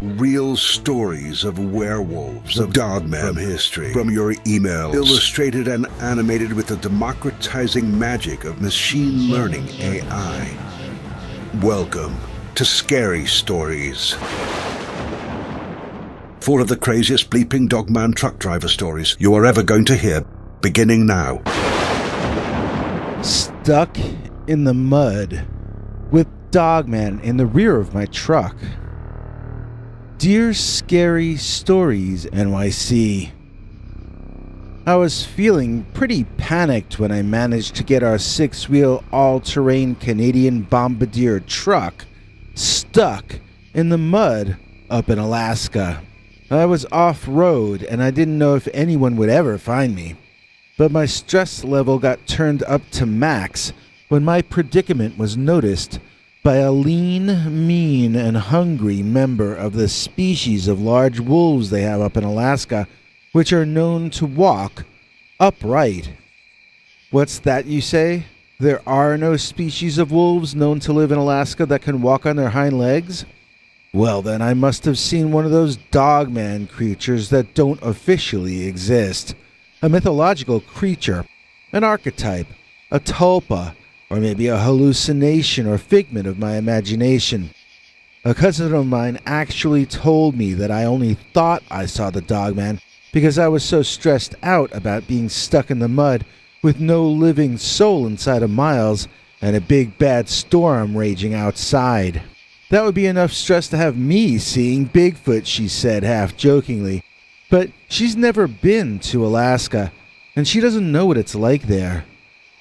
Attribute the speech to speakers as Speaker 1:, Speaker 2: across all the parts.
Speaker 1: Real stories of werewolves, of Dogman from history, from your emails, illustrated and animated with the democratizing magic of machine learning AI. Welcome to Scary Stories. 4 of the craziest bleeping Dogman truck driver stories you are ever going to hear, beginning now.
Speaker 2: Stuck in the mud with Dogman in the rear of my truck. Dear Scary Stories NYC. I was feeling pretty panicked when I managed to get our 6-wheel all-terrain Canadian Bombardier truck stuck in the mud up in Alaska. I was off-road and I didn't know if anyone would ever find me, but my stress level got turned up to max when my predicament was noticed by a lean, mean, and hungry member of the species of large wolves they have up in Alaska, which are known to walk upright. What's that, you say? There are no species of wolves known to live in Alaska that can walk on their hind legs? Well, then I must have seen one of those Dogman creatures that don't officially exist. A mythological creature, an archetype, a tulpa, or maybe a hallucination or figment of my imagination. A cousin of mine actually told me that I only thought I saw the Dogman because I was so stressed out about being stuck in the mud with no living soul inside of miles and a big bad storm raging outside. That would be enough stress to have me seeing Bigfoot, she said half-jokingly. But she's never been to Alaska, and she doesn't know what it's like there.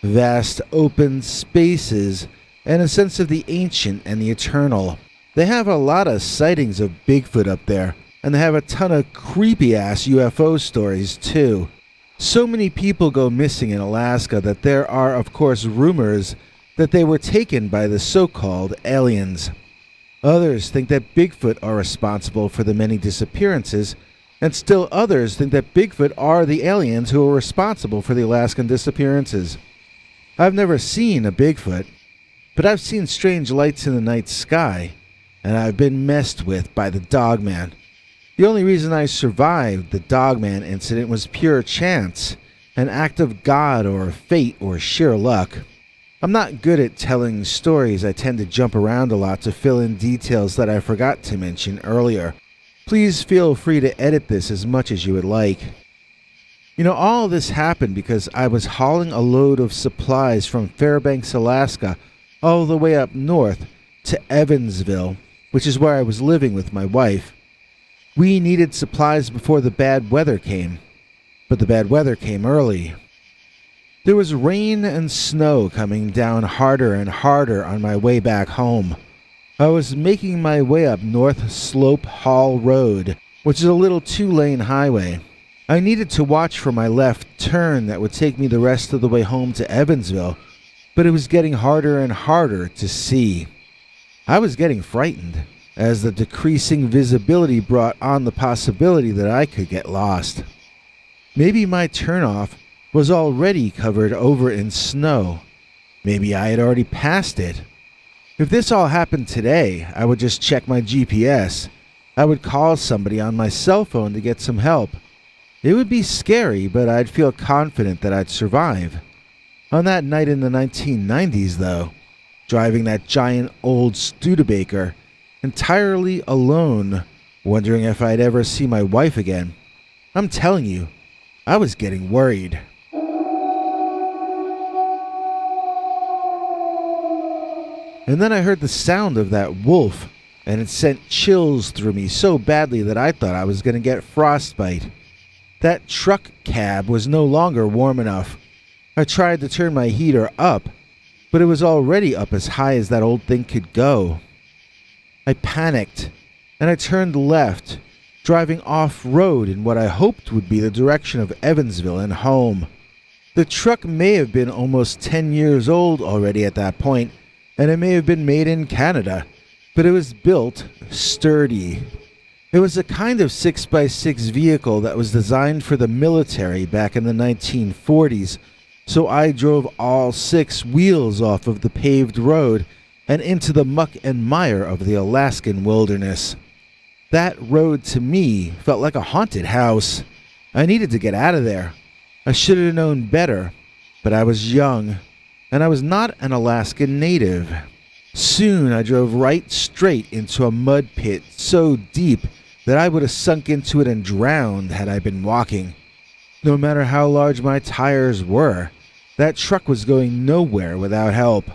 Speaker 2: Vast open spaces, and a sense of the ancient and the eternal. They have a lot of sightings of Bigfoot up there, and they have a ton of creepy-ass UFO stories, too. So many people go missing in Alaska that there are, of course, rumors that they were taken by the so-called aliens. Others think that Bigfoot are responsible for the many disappearances, and still others think that Bigfoot are the aliens who are responsible for the Alaskan disappearances. I've never seen a Bigfoot, but I've seen strange lights in the night sky, and I've been messed with by the Dogman. The only reason I survived the Dogman incident was pure chance, an act of God or fate or sheer luck. I'm not good at telling stories. I tend to jump around a lot to fill in details that I forgot to mention earlier. Please feel free to edit this as much as you would like. You know, all this happened because I was hauling a load of supplies from Fairbanks, Alaska, all the way up north to Evansville, which is where I was living with my wife. We needed supplies before the bad weather came, but the bad weather came early. There was rain and snow coming down harder and harder on my way back home. I was making my way up North Slope Hall Road, which is a little 2-lane highway. I needed to watch for my left turn that would take me the rest of the way home to Evansville, but it was getting harder and harder to see. I was getting frightened, as the decreasing visibility brought on the possibility that I could get lost. Maybe my turnoff was already covered over in snow. Maybe I had already passed it. If this all happened today, I would just check my GPS. I would call somebody on my cell phone to get some help. It would be scary, but I'd feel confident that I'd survive. On that night in the 1990s, though, driving that giant old Studebaker, entirely alone, wondering if I'd ever see my wife again, I'm telling you, I was getting worried. And then I heard the sound of that wolf, and it sent chills through me so badly that I thought I was going to get frostbite. That truck cab was no longer warm enough. I tried to turn my heater up, but it was already up as high as that old thing could go. I panicked, and I turned left, driving off-road in what I hoped would be the direction of Evansville and home. The truck may have been almost 10 years old already at that point, and it may have been made in Canada, but it was built sturdy. It was a kind of 6x6 vehicle that was designed for the military back in the 1940s, so I drove all 6 wheels off of the paved road and into the muck and mire of the Alaskan wilderness. That road to me felt like a haunted house. I needed to get out of there. I should have known better, but I was young, and I was not an Alaskan native. Soon I drove right straight into a mud pit so deep that I would have sunk into it and drowned had I been walking. No matter how large my tires were, that truck was going nowhere without help.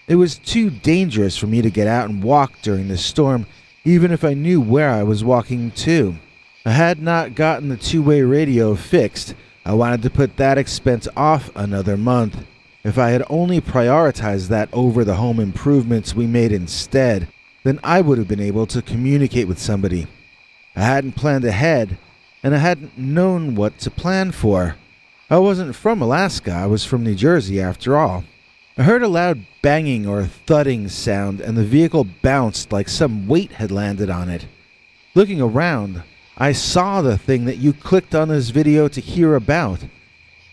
Speaker 2: It was too dangerous for me to get out and walk during the storm, even if I knew where I was walking to. I had not gotten the two-way radio fixed. I wanted to put that expense off another month. If I had only prioritized that over the home improvements we made instead, then I would have been able to communicate with somebody. I hadn't planned ahead, and I hadn't known what to plan for. I wasn't from Alaska, I was from New Jersey after all. I heard a loud banging or thudding sound, and the vehicle bounced like some weight had landed on it. Looking around, I saw the thing that you clicked on this video to hear about.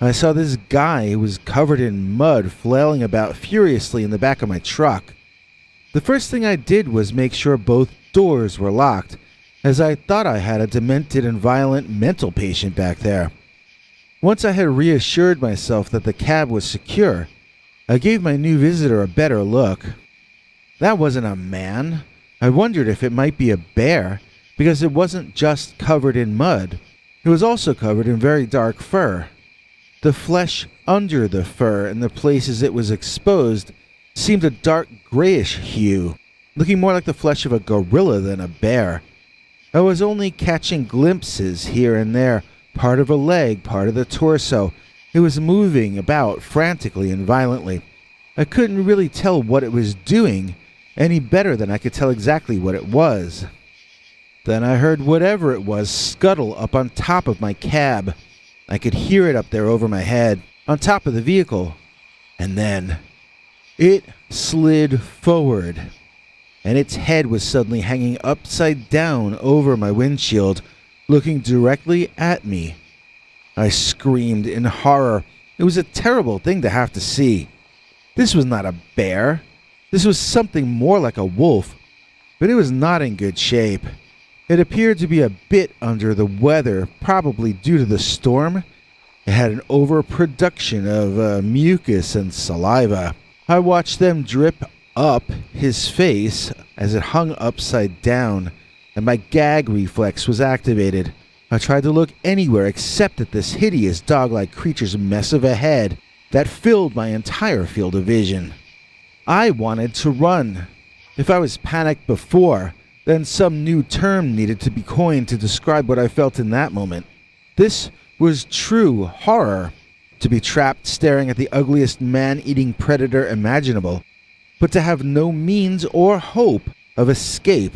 Speaker 2: I saw this guy who was covered in mud flailing about furiously in the back of my truck. The first thing I did was make sure both doors were locked, as I thought I had a demented and violent mental patient back there. Once I had reassured myself that the cab was secure, I gave my new visitor a better look. That wasn't a man. I wondered if it might be a bear, because it wasn't just covered in mud. It was also covered in very dark fur. The flesh under the fur and the places it was exposed seemed a dark grayish hue, looking more like the flesh of a gorilla than a bear. I was only catching glimpses here and there, part of a leg, part of the torso. It was moving about frantically and violently. I couldn't really tell what it was doing, any better than I could tell exactly what it was. Then I heard whatever it was scuttle up on top of my cab. I could hear it up there over my head, on top of the vehicle. And then it slid forward, and its head was suddenly hanging upside down over my windshield, looking directly at me. I screamed in horror. It was a terrible thing to have to see. This was not a bear. This was something more like a wolf, but it was not in good shape. It appeared to be a bit under the weather, probably due to the storm. It had an overproduction of mucus and saliva. I watched them drip up his face as it hung upside down, and my gag reflex was activated. I tried to look anywhere except at this hideous dog-like creature's mess of a head that filled my entire field of vision. I wanted to run. If I was panicked before, then some new term needed to be coined to describe what I felt in that moment. This was true horror, to be trapped staring at the ugliest man-eating predator imaginable, but to have no means or hope of escape.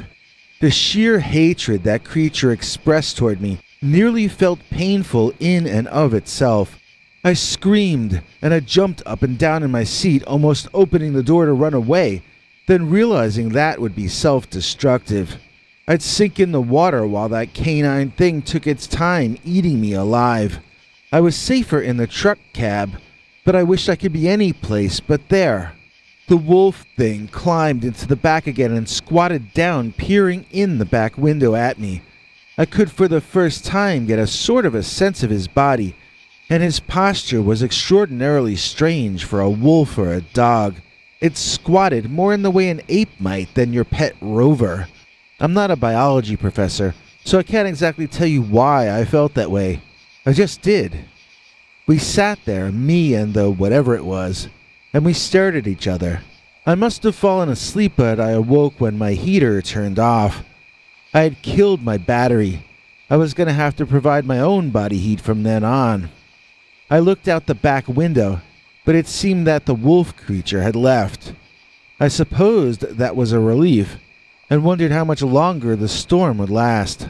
Speaker 2: The sheer hatred that creature expressed toward me nearly felt painful in and of itself. I screamed, and I jumped up and down in my seat, almost opening the door to run away, then realizing that would be self-destructive. I'd sink in the water while that canine thing took its time eating me alive. I was safer in the truck cab, but I wished I could be any place but there. The wolf thing climbed into the back again and squatted down, peering in the back window at me. I could for the first time get a sort of a sense of his body, and his posture was extraordinarily strange for a wolf or a dog. It squatted more in the way an ape might than your pet rover. I'm not a biology professor, so I can't exactly tell you why I felt that way. I just did. We sat there, me and the whatever it was, and we stared at each other. I must have fallen asleep, but I awoke when my heater turned off. I had killed my battery. I was going to have to provide my own body heat from then on. I looked out the back window, but it seemed that the wolf creature had left. I supposed that was a relief, and wondered how much longer the storm would last.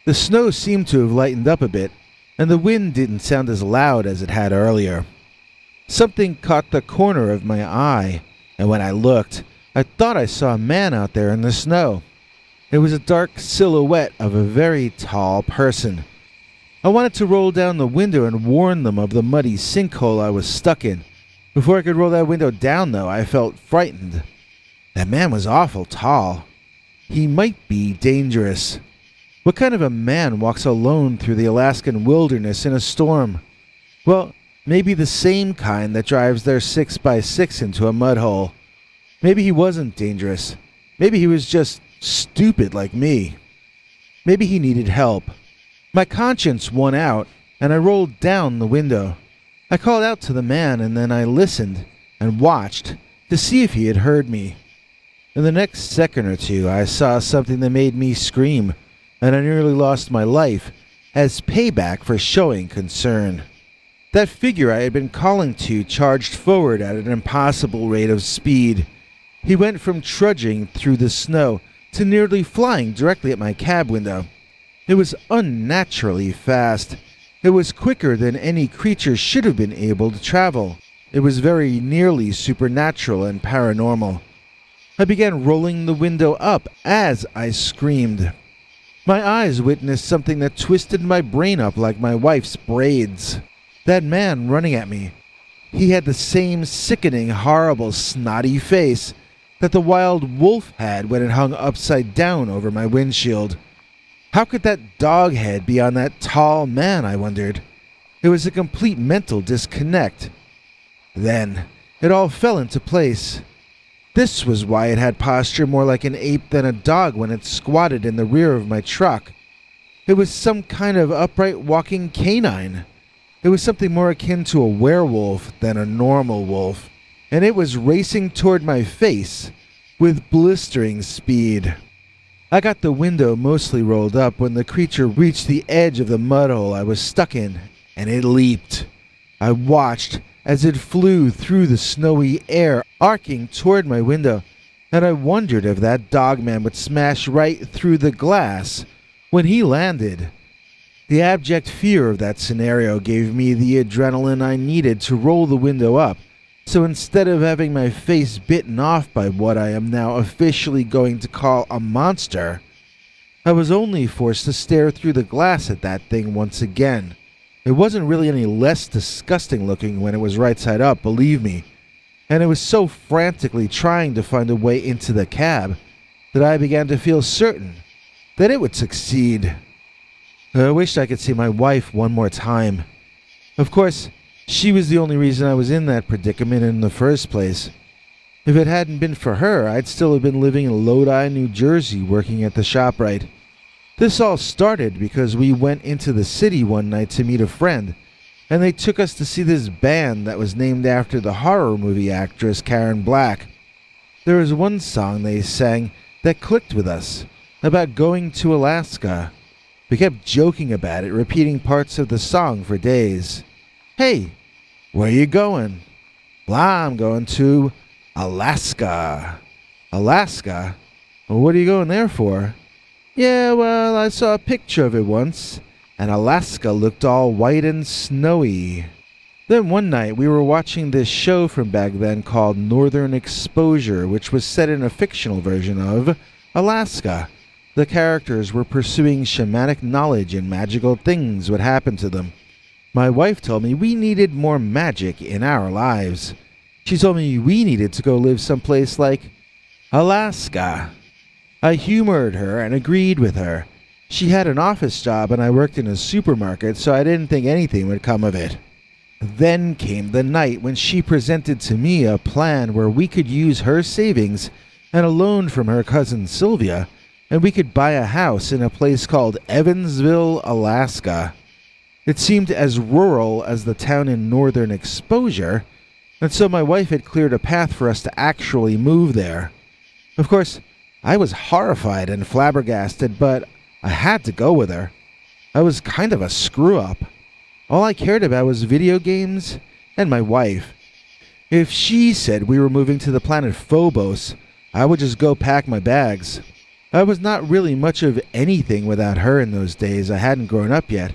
Speaker 2: The snow seemed to have lightened up a bit, and the wind didn't sound as loud as it had earlier. Something caught the corner of my eye, and when I looked, I thought I saw a man out there in the snow. It was a dark silhouette of a very tall person. I wanted to roll down the window and warn them of the muddy sinkhole I was stuck in. Before I could roll that window down, though, I felt frightened. That man was awful tall. he might be dangerous. What kind of a man walks alone through the Alaskan wilderness in a storm? Well, maybe the same kind that drives their 6x6 into a mud hole. Maybe he wasn't dangerous. Maybe he was just stupid like me. Maybe he needed help. My conscience won out, and I rolled down the window. I called out to the man, and then I listened and watched to see if he had heard me. In the next second or two, I saw something that made me scream, and I nearly lost my life as payback for showing concern. That figure I had been calling to charged forward at an impossible rate of speed. He went from trudging through the snow to nearly flying directly at my cab window. It was unnaturally fast. It was quicker than any creature should have been able to travel. It was very nearly supernatural and paranormal. I began rolling the window up as I screamed. My eyes witnessed something that twisted my brain up like my wife's braids. That man running at me. He had the same sickening, horrible, snotty face that the wild wolf had when it hung upside down over my windshield. How could that dog head be on that tall man, I wondered. It was a complete mental disconnect. Then, it all fell into place. This was why it had posture more like an ape than a dog when it squatted in the rear of my truck. It was some kind of upright walking canine. It was something more akin to a werewolf than a normal wolf, and it was racing toward my face with blistering speed. I got the window mostly rolled up when the creature reached the edge of the mud hole I was stuck in, and it leaped. I watched as it flew through the snowy air, arcing toward my window, and I wondered if that Dogman would smash right through the glass when he landed. The abject fear of that scenario gave me the adrenaline I needed to roll the window up, so instead of having my face bitten off by what I am now officially going to call a monster, I was only forced to stare through the glass at that thing once again. It wasn't really any less disgusting looking when it was right side up, believe me, and it was so frantically trying to find a way into the cab that I began to feel certain that it would succeed. I wished I could see my wife one more time. Of course, she was the only reason I was in that predicament in the first place. If it hadn't been for her, I'd still have been living in Lodi, New Jersey, working at the ShopRite. This all started because we went into the city one night to meet a friend, and they took us to see this band that was named after the horror movie actress Karen Black. There was one song they sang that clicked with us, about going to Alaska. We kept joking about it, repeating parts of the song for days. Hey, where you going? Well, I'm going to Alaska. Alaska? Well, what are you going there for? Yeah, well, I saw a picture of it once, and Alaska looked all white and snowy. Then one night we were watching this show from back then called Northern Exposure, which was set in a fictional version of Alaska. The characters were pursuing shamanic knowledge and magical things would happen to them. My wife told me we needed more magic in our lives. She told me we needed to go live someplace like Alaska. I humored her and agreed with her. She had an office job and I worked in a supermarket, so I didn't think anything would come of it. Then came the night when she presented to me a plan where we could use her savings and a loan from her cousin Sylvia, and we could buy a house in a place called Evansville, Alaska. It seemed as rural as the town in Northern Exposure, and so my wife had cleared a path for us to actually move there. Of course, I was horrified and flabbergasted, but I had to go with her. I was kind of a screw-up. All I cared about was video games and my wife. If she said we were moving to the planet Phobos, I would just go pack my bags. I was not really much of anything without her in those days. I hadn't grown up yet.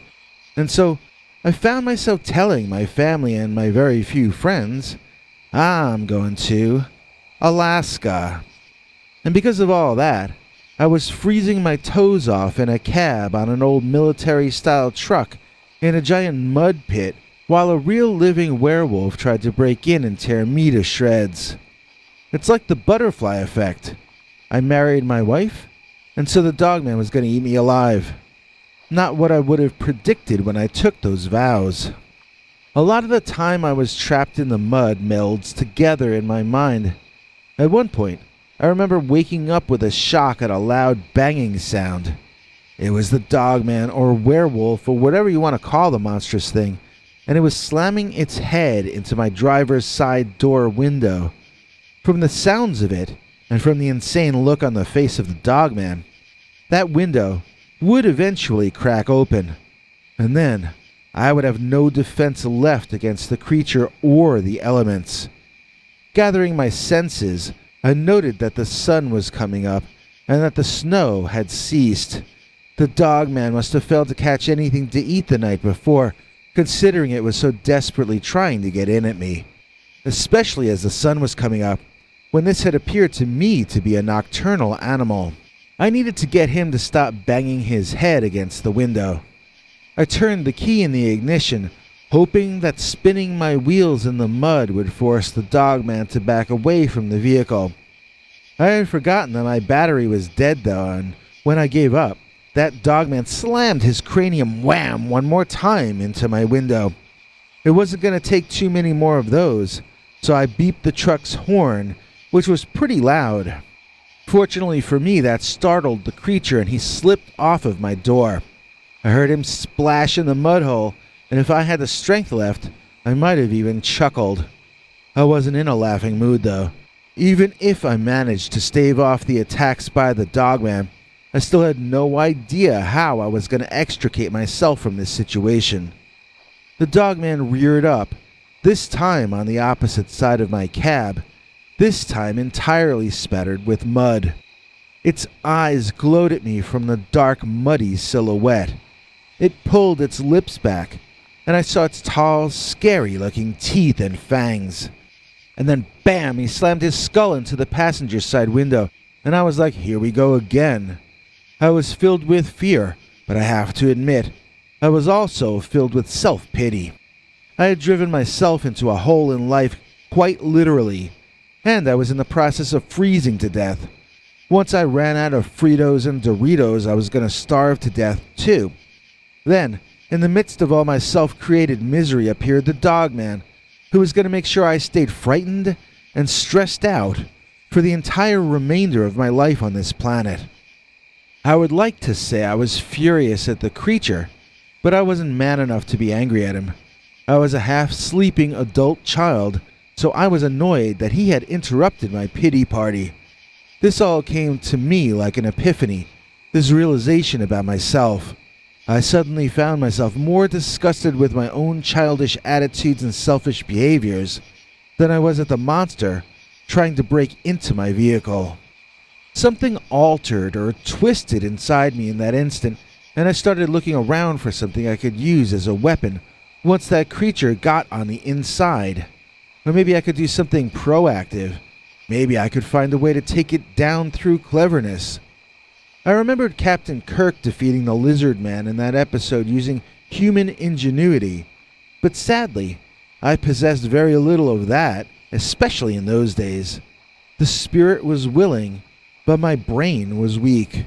Speaker 2: And so I found myself telling my family and my very few friends, I'm going to Alaska. And because of all that, I was freezing my toes off in a cab on an old military-style truck in a giant mud pit while a real living werewolf tried to break in and tear me to shreds. It's like the butterfly effect. I married my wife, and so the Dogman was going to eat me alive. Not what I would have predicted when I took those vows. A lot of the time I was trapped in the mud melds together in my mind. At one point, I remember waking up with a shock at a loud banging sound. It was the Dogman or Werewolf or whatever you want to call the monstrous thing, and it was slamming its head into my driver's side door window. From the sounds of it, and from the insane look on the face of the Dogman, that window would eventually crack open, and then I would have no defense left against the creature or the elements. Gathering my senses, I noted that the sun was coming up and that the snow had ceased. The Dogman must have failed to catch anything to eat the night before, considering it was so desperately trying to get in at me, especially as the sun was coming up, when this had appeared to me to be a nocturnal animal. I needed to get him to stop banging his head against the window. I turned the key in the ignition, hoping that spinning my wheels in the mud would force the Dogman to back away from the vehicle. I had forgotten that my battery was dead though, and when I gave up, that Dogman slammed his cranium wham one more time into my window. It wasn't going to take too many more of those, so I beeped the truck's horn, which was pretty loud. Fortunately for me, that startled the creature and he slipped off of my door. I heard him splash in the mud hole, and if I had the strength left, I might have even chuckled. I wasn't in a laughing mood though. Even if I managed to stave off the attacks by the Dogman, I still had no idea how I was going to extricate myself from this situation. The Dogman reared up, this time on the opposite side of my cab, this time entirely spattered with mud. Its eyes glowed at me from the dark, muddy silhouette. It pulled its lips back, and I saw its tall, scary-looking teeth and fangs. And then, bam, he slammed his skull into the passenger side window, and I was like, here we go again. I was filled with fear, but I have to admit, I was also filled with self-pity. I had driven myself into a hole in life, quite literally, and I was in the process of freezing to death. Once I ran out of Fritos and Doritos, I was going to starve to death, too. Then, in the midst of all my self-created misery appeared the Dogman, who was going to make sure I stayed frightened and stressed out for the entire remainder of my life on this planet. I would like to say I was furious at the creature, but I wasn't man enough to be angry at him. I was a half-sleeping adult child, so I was annoyed that he had interrupted my pity party. This all came to me like an epiphany, this realization about myself. I suddenly found myself more disgusted with my own childish attitudes and selfish behaviors than I was at the monster trying to break into my vehicle. Something altered or twisted inside me in that instant, and I started looking around for something I could use as a weapon once that creature got on the inside. Or maybe I could do something proactive. Maybe I could find a way to take it down through cleverness. I remembered Captain Kirk defeating the Lizard Man in that episode using human ingenuity, but sadly, I possessed very little of that, especially in those days. The spirit was willing, but my brain was weak.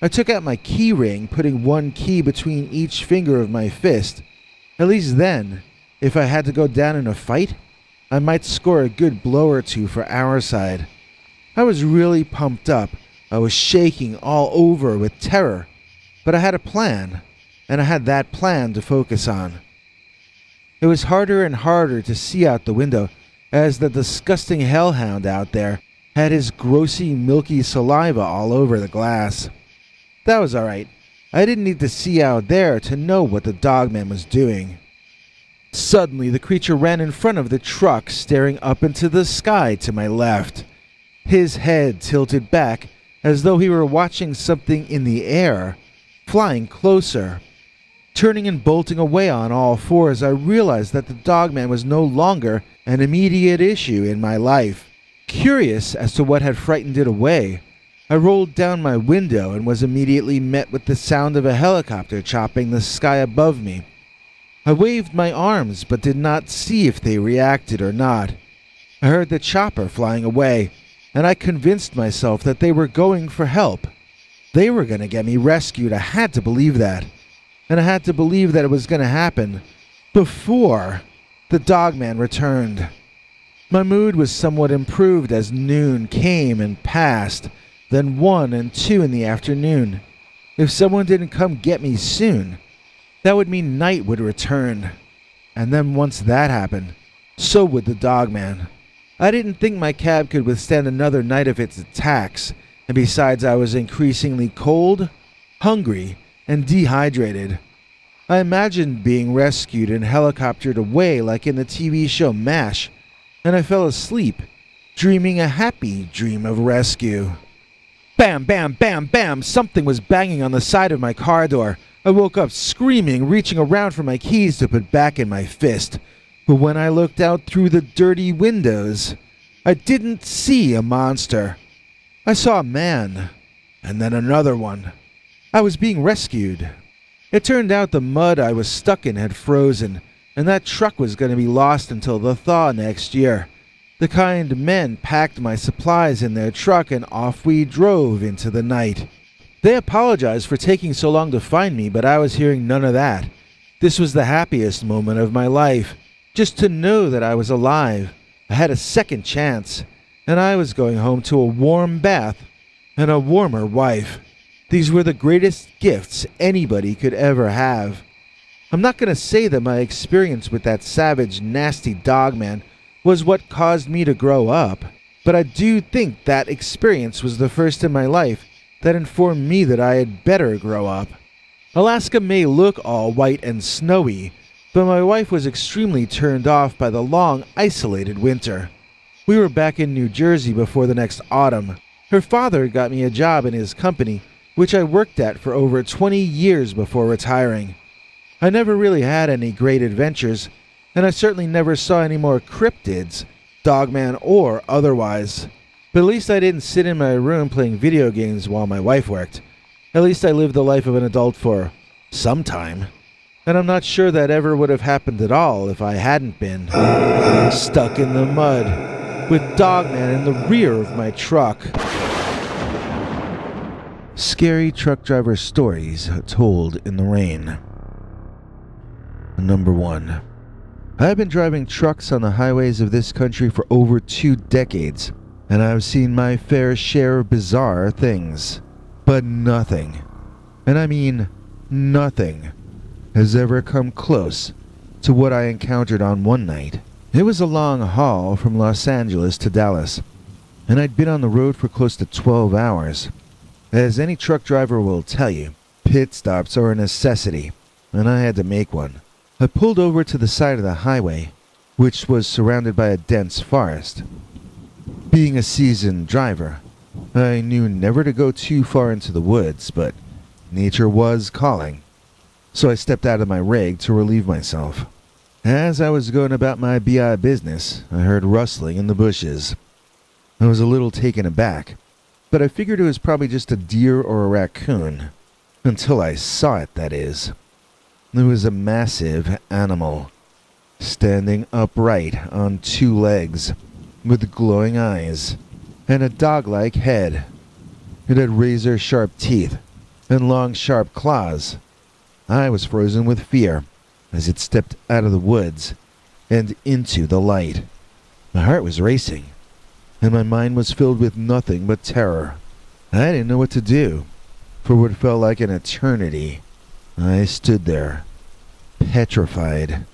Speaker 2: I took out my key ring, putting one key between each finger of my fist. At least then, if I had to go down in a fight, I might score a good blow or two for our side. I was really pumped up. I was shaking all over with terror, but I had a plan, and I had that plan to focus on. It was harder and harder to see out the window, as the disgusting hellhound out there had his grossy, milky saliva all over the glass. That was alright. I didn't need to see out there to know what the Dogman was doing. Suddenly, the creature ran in front of the truck, staring up into the sky to my left. His head tilted back, as though he were watching something in the air, flying closer. Turning and bolting away on all fours, I realized that the Dogman was no longer an immediate issue in my life. Curious as to what had frightened it away, I rolled down my window and was immediately met with the sound of a helicopter chopping the sky above me. I waved my arms but did not see if they reacted or not. I heard the chopper flying away, and I convinced myself that they were going for help. They were going to get me rescued. I had to believe that. And I had to believe that it was going to happen before the Dogman returned. My mood was somewhat improved as noon came and passed, then 1 and 2 in the afternoon. If someone didn't come get me soon, that would mean night would return. And then once that happened, so would the Dogman. I didn't think my cab could withstand another night of its attacks, and besides I was increasingly cold, hungry, and dehydrated. I imagined being rescued and helicoptered away like in the TV show MASH, and I fell asleep, dreaming a happy dream of rescue. Bam, bam, bam, bam! Something was banging on the side of my car door. I woke up screaming, reaching around for my keys to put back in my fist. But when I looked out through the dirty windows, I didn't see a monster. I saw a man, and then another one. I was being rescued. It turned out the mud I was stuck in had frozen, and that truck was going to be lost until the thaw next year. The kind men packed my supplies in their truck, and off we drove into the night. They apologized for taking so long to find me, but I was hearing none of that. This was the happiest moment of my life, just to know that I was alive. I had a second chance, and I was going home to a warm bath and a warmer wife. These were the greatest gifts anybody could ever have. I'm not going to say that my experience with that savage, nasty Dogman was what caused me to grow up, but I do think that experience was the first in my life that informed me that I had better grow up. Alaska may look all white and snowy, but my wife was extremely turned off by the long, isolated winter. We were back in New Jersey before the next autumn. Her father got me a job in his company, which I worked at for over 20 years before retiring. I never really had any great adventures, and I certainly never saw any more cryptids, Dogman or otherwise. But at least I didn't sit in my room playing video games while my wife worked. At least I lived the life of an adult for some time. And I'm not sure that ever would have happened at all if I hadn't been stuck in the mud with Dogman in the rear of my truck. Scary truck driver stories told in the rain. Number 1. I've been driving trucks on the highways of this country for over 2 decades, and I've seen my fair share of bizarre things. But nothing, and I mean nothing, has ever come close to what I encountered on one night. It was a long haul from Los Angeles to Dallas, and I'd been on the road for close to 12 hours. As any truck driver will tell you, pit stops are a necessity, and I had to make one. I pulled over to the side of the highway, which was surrounded by a dense forest. Being a seasoned driver, I knew never to go too far into the woods, but nature was calling, so I stepped out of my rig to relieve myself. As I was going about my BI business, I heard rustling in the bushes. I was a little taken aback, but I figured it was probably just a deer or a raccoon, until I saw it, that is. It was a massive animal, standing upright on 2 legs, with glowing eyes, and a dog-like head. It had razor-sharp teeth, and long, sharp claws. I was frozen with fear, as it stepped out of the woods, and into the light. My heart was racing, and my mind was filled with nothing but terror. I didn't know what to do. For what felt like an eternity, I stood there, petrified,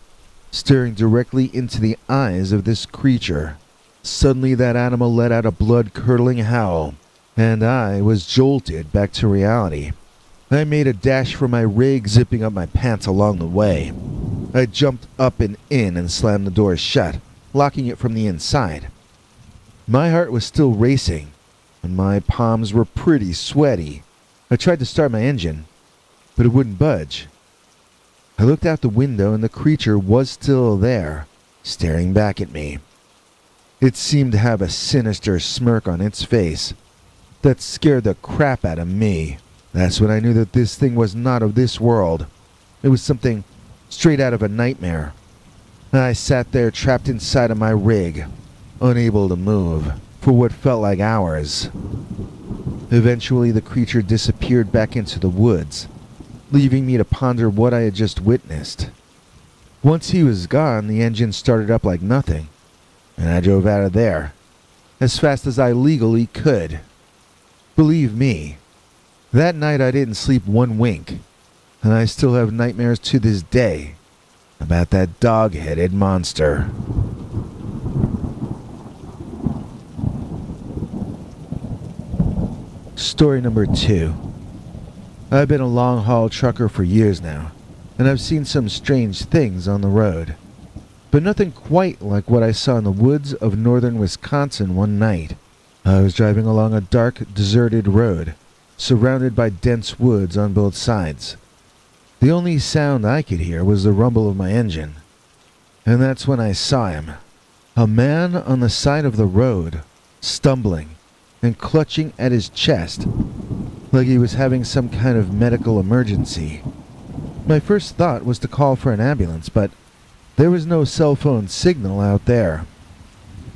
Speaker 2: staring directly into the eyes of this creature. Suddenly that animal let out a blood-curdling howl, and I was jolted back to reality. I made a dash for my rig, zipping up my pants along the way. I jumped up and in and slammed the door shut, locking it from the inside. My heart was still racing, and my palms were pretty sweaty. I tried to start my engine, but it wouldn't budge. I looked out the window, and the creature was still there, staring back at me. It seemed to have a sinister smirk on its face that scared the crap out of me. That's when I knew that this thing was not of this world. It was something straight out of a nightmare. I sat there trapped inside of my rig, unable to move, for what felt like hours. Eventually, the creature disappeared back into the woods, leaving me to ponder what I had just witnessed. Once he was gone, the engine started up like nothing, and I drove out of there, as fast as I legally could. Believe me, that night I didn't sleep one wink, and I still have nightmares to this day about that dog-headed monster. Story number 2. I've been a long-haul trucker for years now, and I've seen some strange things on the road, but nothing quite like what I saw in the woods of northern Wisconsin one night. I was driving along a dark, deserted road, surrounded by dense woods on both sides. The only sound I could hear was the rumble of my engine, and that's when I saw him. A man on the side of the road, stumbling and clutching at his chest, like he was having some kind of medical emergency. My first thought was to call for an ambulance, but there was no cell phone signal out there.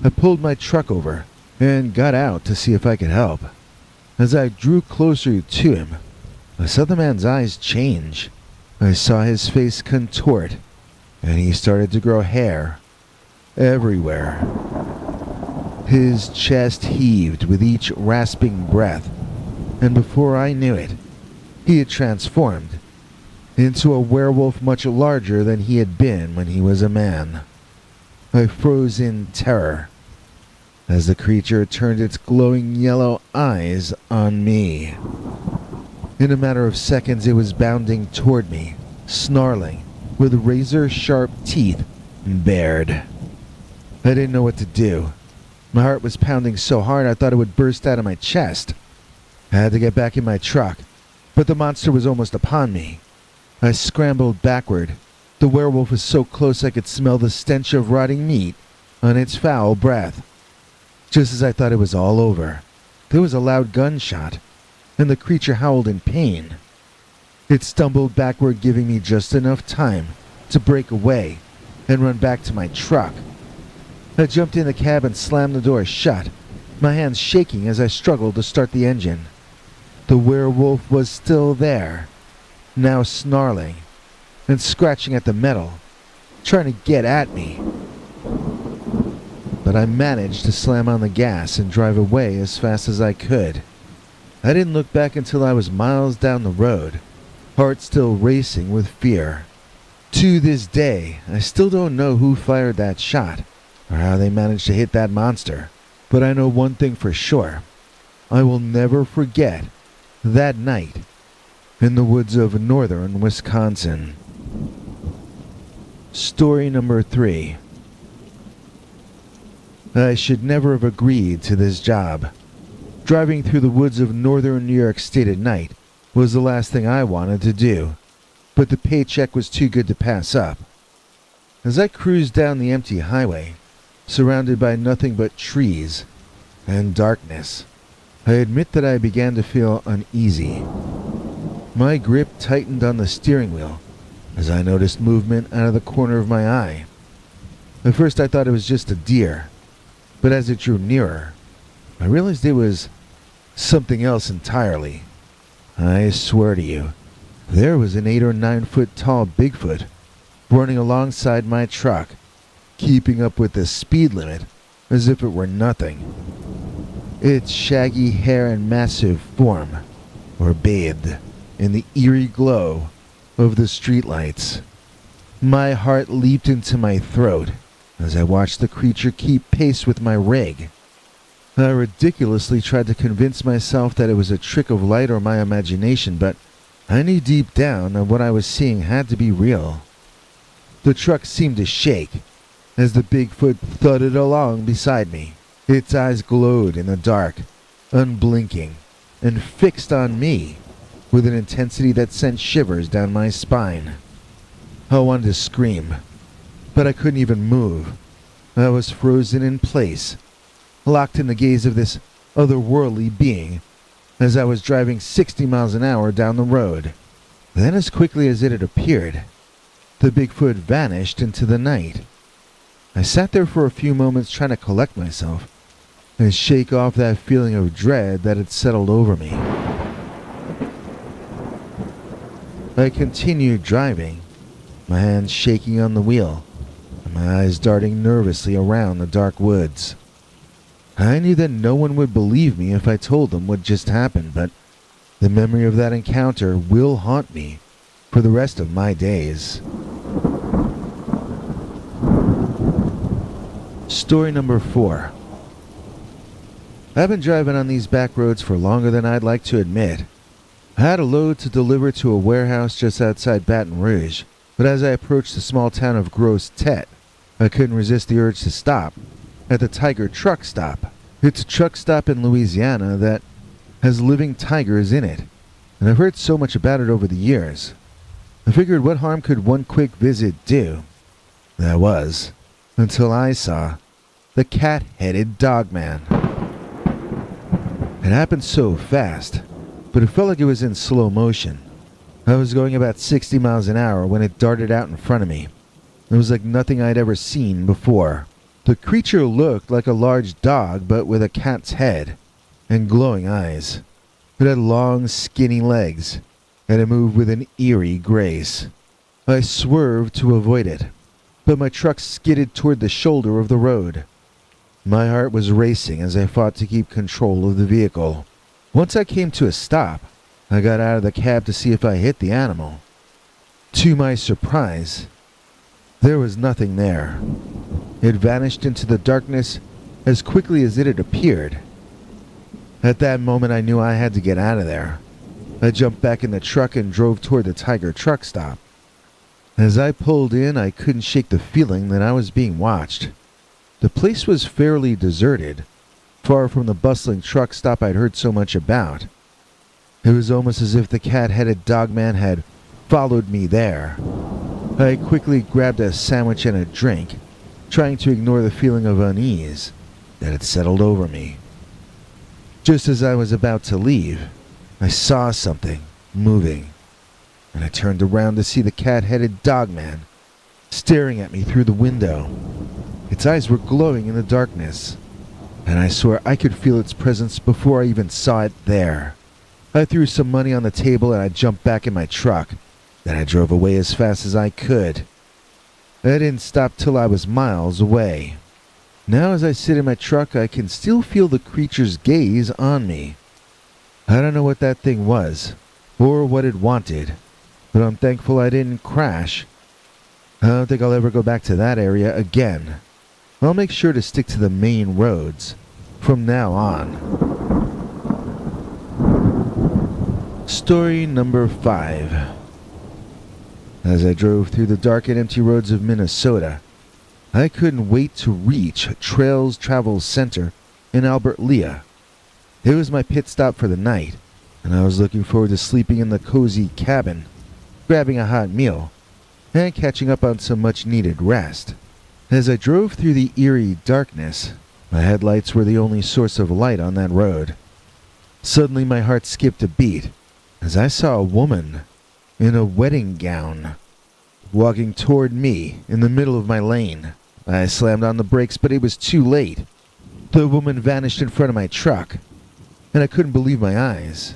Speaker 2: I pulled my truck over and got out to see if I could help. As I drew closer to him, I saw the man's eyes change. I saw his face contort, and he started to grow hair everywhere. His chest heaved with each rasping breath, and before I knew it, he had transformed into a werewolf much larger than he had been when he was a man. I froze in terror as the creature turned its glowing yellow eyes on me. In a matter of seconds, it was bounding toward me, snarling, with razor-sharp teeth bared. I didn't know what to do. My heart was pounding so hard I thought it would burst out of my chest. I had to get back in my truck, but the monster was almost upon me. I scrambled backward. The werewolf was so close I could smell the stench of rotting meat on its foul breath. Just as I thought it was all over, there was a loud gunshot, and the creature howled in pain. It stumbled backward, giving me just enough time to break away and run back to my truck. I jumped in the cab and slammed the door shut, my hands shaking as I struggled to start the engine. The werewolf was still there, now snarling and scratching at the metal, trying to get at me. But I managed to slam on the gas and drive away as fast as I could. I didn't look back until I was miles down the road, heart still racing with fear. To this day, I still don't know who fired that shot or how they managed to hit that monster, but I know one thing for sure. I will never forget that night in the woods of northern Wisconsin. Story number 3. I should never have agreed to this job. Driving through the woods of northern New York State at night was the last thing I wanted to do, but the paycheck was too good to pass up. As I cruised down the empty highway, surrounded by nothing but trees and darkness, I admit that I began to feel uneasy. My grip tightened on the steering wheel as I noticed movement out of the corner of my eye. At first I thought it was just a deer, but as it drew nearer, I realized it was something else entirely. I swear to you, there was an 8 or 9 foot tall Bigfoot running alongside my truck, keeping up with the speed limit as if it were nothing. Its shaggy hair and massive form were bathed in the eerie glow of the streetlights. My heart leaped into my throat as I watched the creature keep pace with my rig. I ridiculously tried to convince myself that it was a trick of light or my imagination, but I knew deep down that what I was seeing had to be real. The truck seemed to shake as the Bigfoot thudded along beside me. Its eyes glowed in the dark, unblinking, and fixed on me with an intensity that sent shivers down my spine. I wanted to scream, but I couldn't even move. I was frozen in place, locked in the gaze of this otherworldly being as I was driving 60 miles an hour down the road. Then, as quickly as it had appeared, the Bigfoot vanished into the night. I sat there for a few moments trying to collect myself, and shake off that feeling of dread that had settled over me. I continued driving, my hands shaking on the wheel, and my eyes darting nervously around the dark woods. I knew that no one would believe me if I told them what just happened, but the memory of that encounter will haunt me for the rest of my days. Story number 4. I've been driving on these back roads for longer than I'd like to admit. I had a load to deliver to a warehouse just outside Baton Rouge, but as I approached the small town of Gros Tete, I couldn't resist the urge to stop at the Tiger Truck Stop. It's a truck stop in Louisiana that has living tigers in it, and I've heard so much about it over the years. I figured, what harm could one quick visit do? That was, until I saw the cat-headed Dogman. It happened so fast, but it felt like it was in slow motion. I was going about 60 miles an hour when it darted out in front of me. It was like nothing I'd ever seen before. The creature looked like a large dog, but with a cat's head and glowing eyes. It had long, skinny legs, and it moved with an eerie grace. I swerved to avoid it, but my truck skidded toward the shoulder of the road. My heart was racing as I fought to keep control of the vehicle. Once I came to a stop, I got out of the cab to see if I hit the animal. To my surprise, there was nothing there. It vanished into the darkness as quickly as it had appeared. At that moment, I knew I had to get out of there. I jumped back in the truck and drove toward the Tiger Truck Stop. As I pulled in, I couldn't shake the feeling that I was being watched. The place was fairly deserted, far from the bustling truck stop I'd heard so much about. It was almost as if the cat-headed Dogman had followed me there. I quickly grabbed a sandwich and a drink, trying to ignore the feeling of unease that had settled over me. Just as I was about to leave, I saw something moving, and I turned around to see the cat-headed Dogman staring at me through the window. Its eyes were glowing in the darkness, and I swear I could feel its presence before I even saw it there. I threw some money on the table and I jumped back in my truck. Then I drove away as fast as I could. I didn't stop till I was miles away. Now as I sit in my truck, I can still feel the creature's gaze on me. I don't know what that thing was, or what it wanted, but I'm thankful I didn't crash. I don't think I'll ever go back to that area again. I'll make sure to stick to the main roads from now on. Story number 5. As I drove through the dark and empty roads of Minnesota, I couldn't wait to reach Trails Travel Center in Albert Lea. It was my pit stop for the night, and I was looking forward to sleeping in the cozy cabin, grabbing a hot meal, and catching up on some much-needed rest. As I drove through the eerie darkness, my headlights were the only source of light on that road. Suddenly my heart skipped a beat as I saw a woman in a wedding gown walking toward me in the middle of my lane. I slammed on the brakes, but it was too late. The woman vanished in front of my truck, and I couldn't believe my eyes.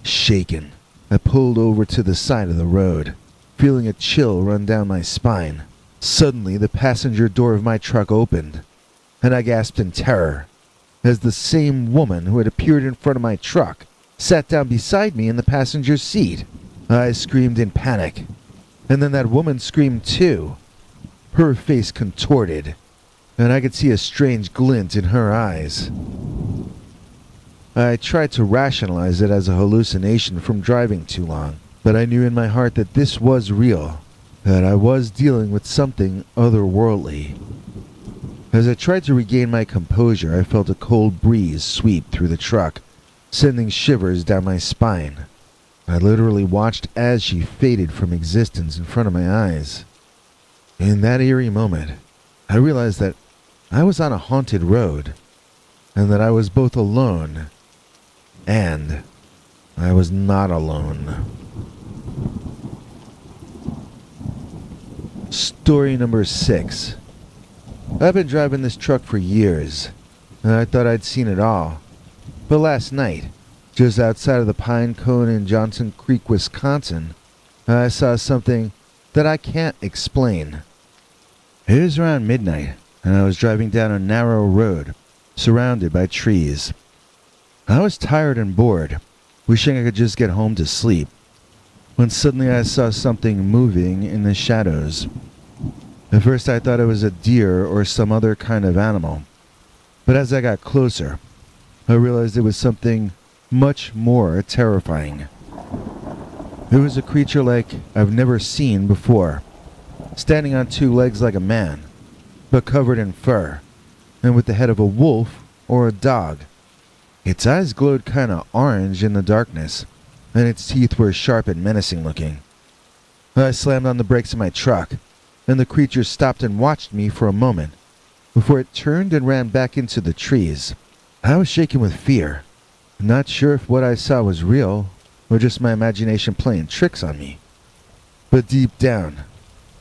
Speaker 2: Shaken, I pulled over to the side of the road, feeling a chill run down my spine. Suddenly, the passenger door of my truck opened, and I gasped in terror as the same woman who had appeared in front of my truck sat down beside me in the passenger seat. I screamed in panic, and then that woman screamed too. Her face contorted, and I could see a strange glint in her eyes. I tried to rationalize it as a hallucination from driving too long, but I knew in my heart that this was real, that I was dealing with something otherworldly. As I tried to regain my composure, I felt a cold breeze sweep through the truck, sending shivers down my spine. I literally watched as she faded from existence in front of my eyes. In that eerie moment, I realized that I was on a haunted road, and that I was both alone and I was not alone. Story number 6. I've been driving this truck for years, and I thought I'd seen it all. But last night, just outside of the Pine Cone in Johnson Creek, Wisconsin, I saw something that I can't explain. It was around midnight, and I was driving down a narrow road, surrounded by trees. I was tired and bored, wishing I could just get home to sleep, when suddenly I saw something moving in the shadows. At first I thought it was a deer or some other kind of animal, but as I got closer, I realized it was something much more terrifying. It was a creature like I've never seen before, standing on two legs like a man, but covered in fur, and with the head of a wolf or a dog. Its eyes glowed kinda orange in the darkness, and its teeth were sharp and menacing looking. I slammed on the brakes of my truck, and the creature stopped and watched me for a moment, before it turned and ran back into the trees. I was shaking with fear, not sure if what I saw was real, or just my imagination playing tricks on me. But deep down,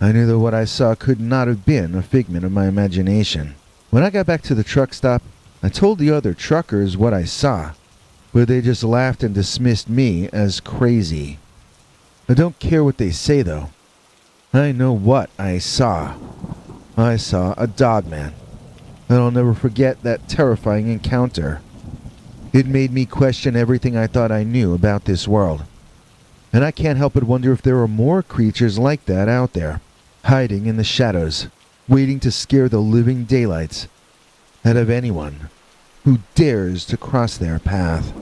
Speaker 2: I knew that what I saw could not have been a figment of my imagination. When I got back to the truck stop, I told the other truckers what I saw, but they just laughed and dismissed me as crazy. I don't care what they say though. I know what I saw. I saw a Dogman, and I'll never forget that terrifying encounter. It made me question everything I thought I knew about this world, and I can't help but wonder if there are more creatures like that out there, hiding in the shadows, waiting to scare the living daylights out of anyone who dares to cross their path.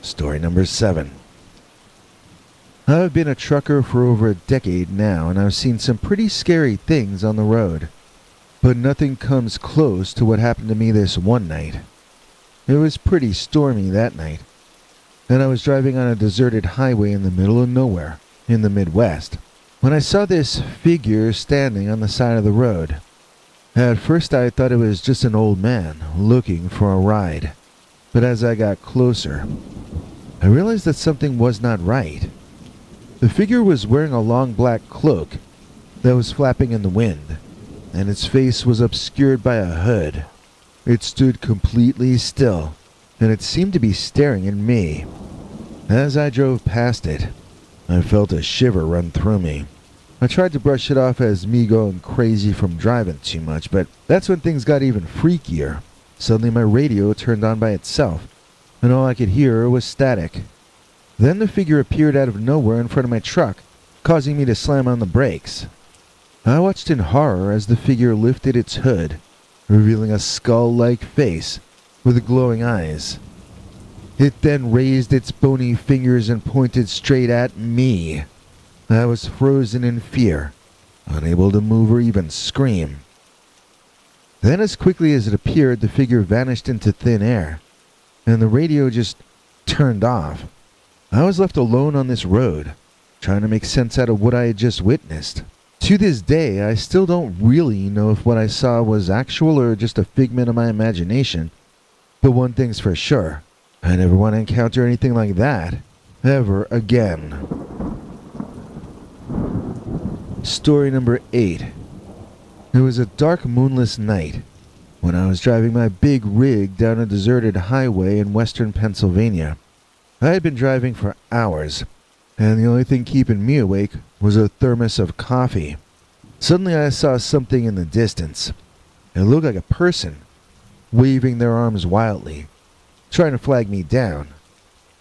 Speaker 2: Story number 7. I've been a trucker for over a decade now, and I've seen some pretty scary things on the road, but nothing comes close to what happened to me this one night. It was pretty stormy that night, and I was driving on a deserted highway in the middle of nowhere, in the Midwest, when I saw this figure standing on the side of the road. At first I thought it was just an old man looking for a ride, but as I got closer, I realized that something was not right. The figure was wearing a long black cloak that was flapping in the wind, and its face was obscured by a hood. It stood completely still, and it seemed to be staring at me. As I drove past it, I felt a shiver run through me. I tried to brush it off as me going crazy from driving too much, but that's when things got even freakier. Suddenly my radio turned on by itself, and all I could hear was static. Then the figure appeared out of nowhere in front of my truck, causing me to slam on the brakes. I watched in horror as the figure lifted its hood, revealing a skull-like face with glowing eyes. It then raised its bony fingers and pointed straight at me. I was frozen in fear, unable to move or even scream. Then as quickly as it appeared, the figure vanished into thin air, and the radio just turned off. I was left alone on this road, trying to make sense out of what I had just witnessed. To this day, I still don't really know if what I saw was actual or just a figment of my imagination, but one thing's for sure, I never want to encounter anything like that ever again. Story number 8. It was a dark, moonless night when I was driving my big rig down a deserted highway in western Pennsylvania. I had been driving for hours, and the only thing keeping me awake was a thermos of coffee. Suddenly I saw something in the distance. It looked like a person, waving their arms wildly, trying to flag me down.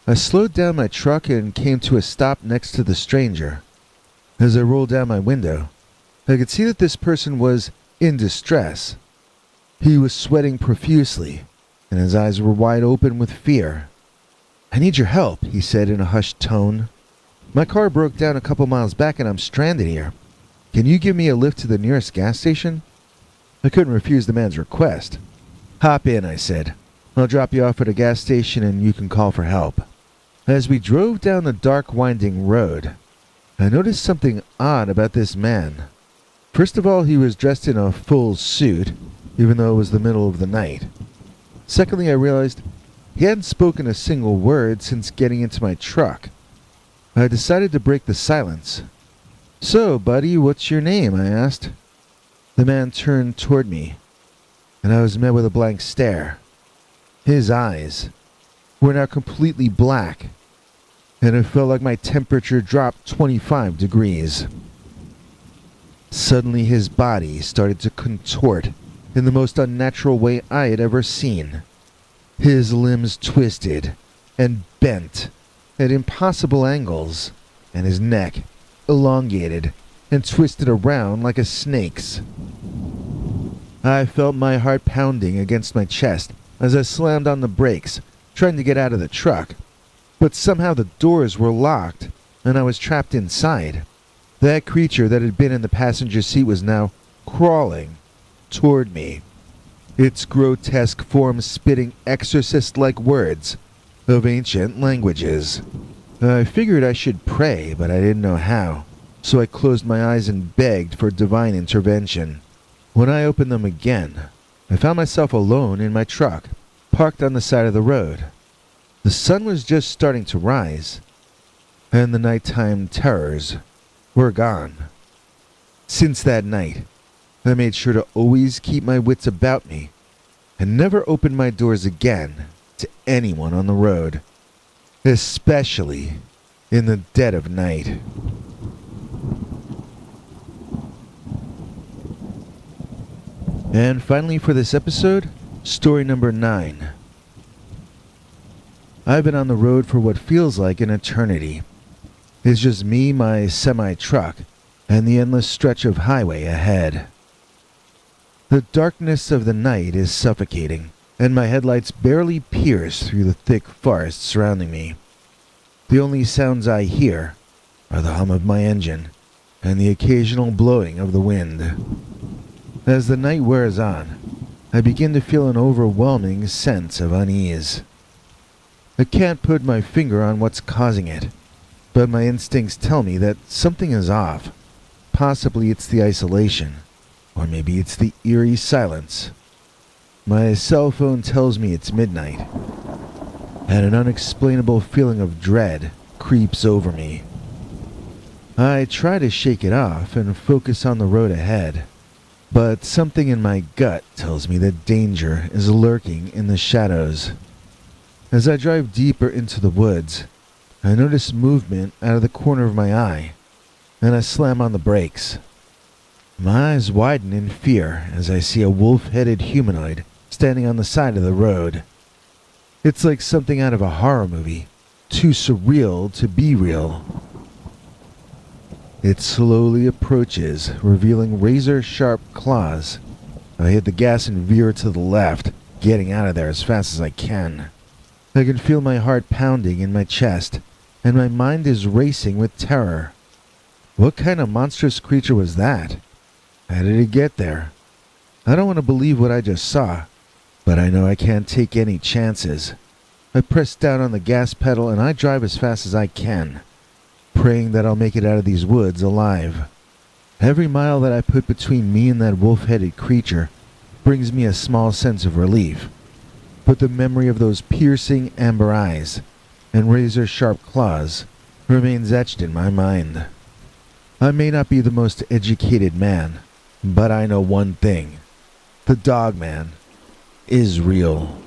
Speaker 2: I slowed down my truck and came to a stop next to the stranger. As I rolled down my window, I could see that this person was in distress. He was sweating profusely, and his eyes were wide open with fear. "I need your help," he said in a hushed tone. "My car broke down a couple miles back and I'm stranded here. Can you give me a lift to the nearest gas station?" I couldn't refuse the man's request. "Hop in," I said. "I'll drop you off at a gas station and you can call for help." As we drove down the dark, winding road, I noticed something odd about this man. First of all, he was dressed in a full suit, even though it was the middle of the night. Secondly, I realized he hadn't spoken a single word since getting into my truck. I decided to break the silence. "So, buddy, what's your name?" I asked. The man turned toward me, and I was met with a blank stare. His eyes were now completely black, and it felt like my temperature dropped 25 degrees. Suddenly his body started to contort in the most unnatural way I had ever seen. His limbs twisted and bent at impossible angles, and his neck elongated and twisted around like a snake's. I felt my heart pounding against my chest as I slammed on the brakes, trying to get out of the truck. But somehow the doors were locked, and I was trapped inside. That creature that had been in the passenger seat was now crawling toward me, its grotesque form spitting exorcist-like words of ancient languages. I figured I should pray, but I didn't know how, so I closed my eyes and begged for divine intervention. When I opened them again, I found myself alone in my truck, parked on the side of the road. The sun was just starting to rise, and the nighttime terrors were gone. Since that night, I made sure to always keep my wits about me and never open my doors again to anyone on the road, especially in the dead of night. And finally for this episode, story number 9. I've been on the road for what feels like an eternity. It's just me, my semi-truck, and the endless stretch of highway ahead. The darkness of the night is suffocating, and my headlights barely pierce through the thick forest surrounding me. The only sounds I hear are the hum of my engine and the occasional blowing of the wind. As the night wears on, I begin to feel an overwhelming sense of unease. I can't put my finger on what's causing it, but my instincts tell me that something is off. Possibly it's the isolation, or maybe it's the eerie silence. My cell phone tells me it's midnight, and an unexplainable feeling of dread creeps over me. I try to shake it off and focus on the road ahead, but something in my gut tells me that danger is lurking in the shadows. As I drive deeper into the woods, I notice movement out of the corner of my eye, and I slam on the brakes. My eyes widen in fear as I see a wolf-headed humanoid standing on the side of the road. It's like something out of a horror movie, too surreal to be real. It slowly approaches, revealing razor-sharp claws. I hit the gas and veer to the left, getting out of there as fast as I can. I can feel my heart pounding in my chest, and my mind is racing with terror. What kind of monstrous creature was that? How did it get there? I don't want to believe what I just saw, but I know I can't take any chances. I press down on the gas pedal and I drive as fast as I can, praying that I'll make it out of these woods alive. Every mile that I put between me and that wolf-headed creature brings me a small sense of relief, but the memory of those piercing amber eyes and razor-sharp claws remains etched in my mind. I may not be the most educated man, but I know one thing. The Dogman is real.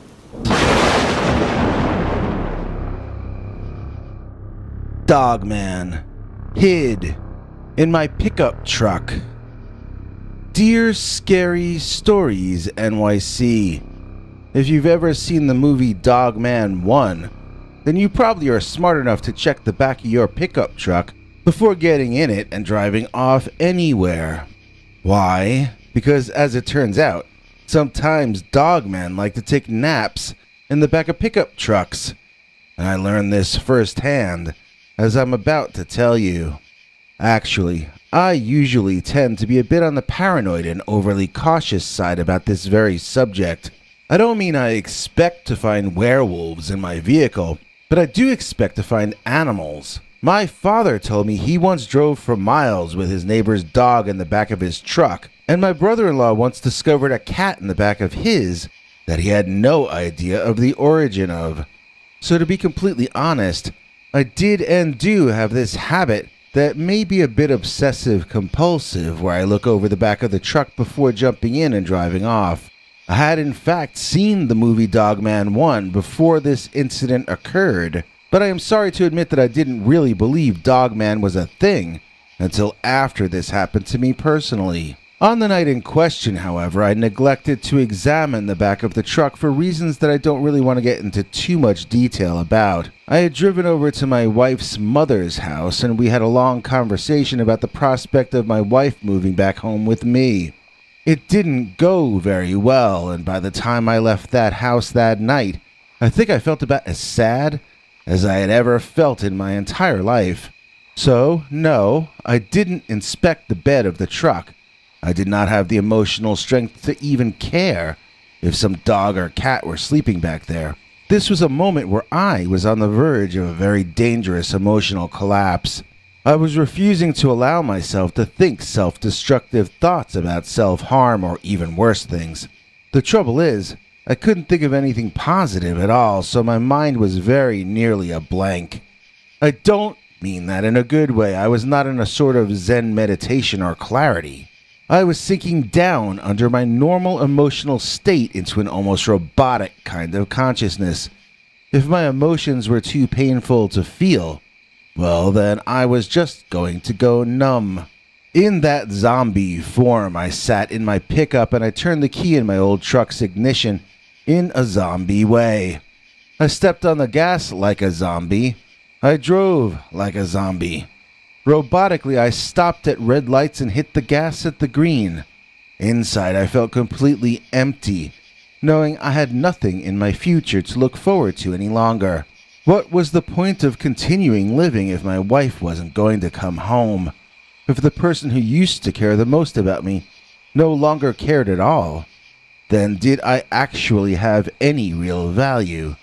Speaker 2: Dogman hid in my pickup truck. Dear Scary Stories NYC. If you've ever seen the movie Dogman 1, then you probably are smart enough to check the back of your pickup truck before getting in it and driving off anywhere. Why? Because as it turns out, sometimes dogmen like to take naps in the back of pickup trucks. And I learned this firsthand, as I'm about to tell you. Actually, I usually tend to be a bit on the paranoid and overly cautious side about this very subject. I don't mean I expect to find werewolves in my vehicle, but I do expect to find animals. My father told me he once drove for miles with his neighbor's dog in the back of his truck, and my brother-in-law once discovered a cat in the back of his that he had no idea of the origin of. So to be completely honest, I did and do have this habit that may be a bit obsessive-compulsive, where I look over the back of the truck before jumping in and driving off. I had in fact seen the movie Dogman 1 before this incident occurred, but I am sorry to admit that I didn't really believe Dogman was a thing until after this happened to me personally. On the night in question, however, I neglected to examine the back of the truck for reasons that I don't really want to get into too much detail about. I had driven over to my wife's mother's house, and we had a long conversation about the prospect of my wife moving back home with me. It didn't go very well, and by the time I left that house that night, I think I felt about as sad as I had ever felt in my entire life. So, no, I didn't inspect the bed of the truck. I did not have the emotional strength to even care if some dog or cat were sleeping back there. This was a moment where I was on the verge of a very dangerous emotional collapse. I was refusing to allow myself to think self-destructive thoughts about self-harm or even worse things. The trouble is, I couldn't think of anything positive at all, so my mind was very nearly a blank. I don't mean that in a good way. I was not in a sort of Zen meditation or clarity. I was sinking down under my normal emotional state into an almost robotic kind of consciousness. If my emotions were too painful to feel, well, then I was just going to go numb. In that zombie form, I sat in my pickup and I turned the key in my old truck's ignition in a zombie way. I stepped on the gas like a zombie. I drove like a zombie. Robotically, I stopped at red lights and hit the gas at the green. Inside, I felt completely empty, knowing I had nothing in my future to look forward to any longer. What was the point of continuing living if my wife wasn't going to come home? If the person who used to care the most about me no longer cared at all, then did I actually have any real value?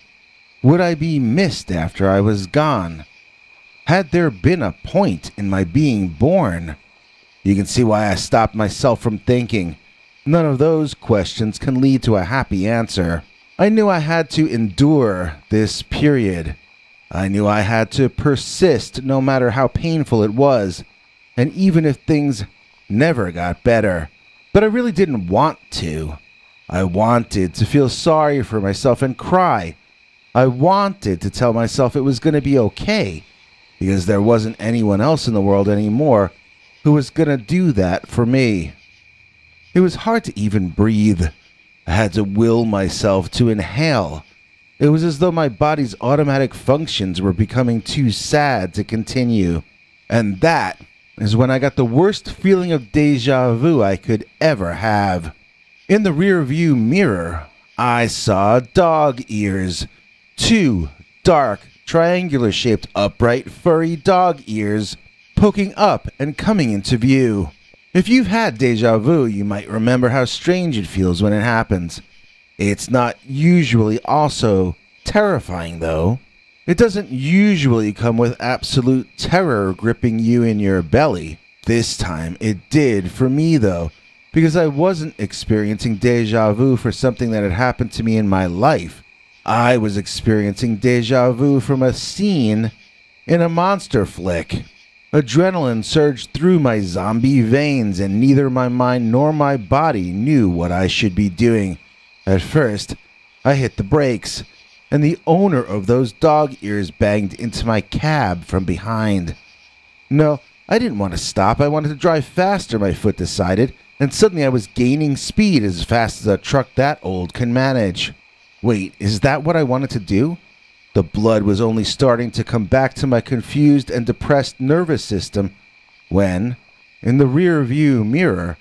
Speaker 2: Would I be missed after I was gone? Had there been a point in my being born? You can see why I stopped myself from thinking. None of those questions can lead to a happy answer. I knew I had to endure this period. I knew I had to persist no matter how painful it was, and even if things never got better. But I really didn't want to. I wanted to feel sorry for myself and cry. I wanted to tell myself it was going to be okay, because there wasn't anyone else in the world anymore who was going to do that for me. It was hard to even breathe. I had to will myself to inhale. It was as though my body's automatic functions were becoming too sad to continue. And that is when I got the worst feeling of deja vu I could ever have. In the rearview mirror, I saw dog ears. 2 dark, triangular-shaped, upright, furry dog ears poking up and coming into view. If you've had deja vu, you might remember how strange it feels when it happens. It's not usually also terrifying, though. It doesn't usually come with absolute terror gripping you in your belly. This time it did for me, though, because I wasn't experiencing deja vu for something that had happened to me in my life. I was experiencing deja vu from a scene in a monster flick. Adrenaline surged through my zombie veins, and neither my mind nor my body knew what I should be doing. At first, I hit the brakes, and the owner of those dog ears banged into my cab from behind. No, I didn't want to stop. I wanted to drive faster, my foot decided, and suddenly I was gaining speed as fast as a truck that old can manage. Wait, is that what I wanted to do? The blood was only starting to come back to my confused and depressed nervous system when, in the rear view mirror,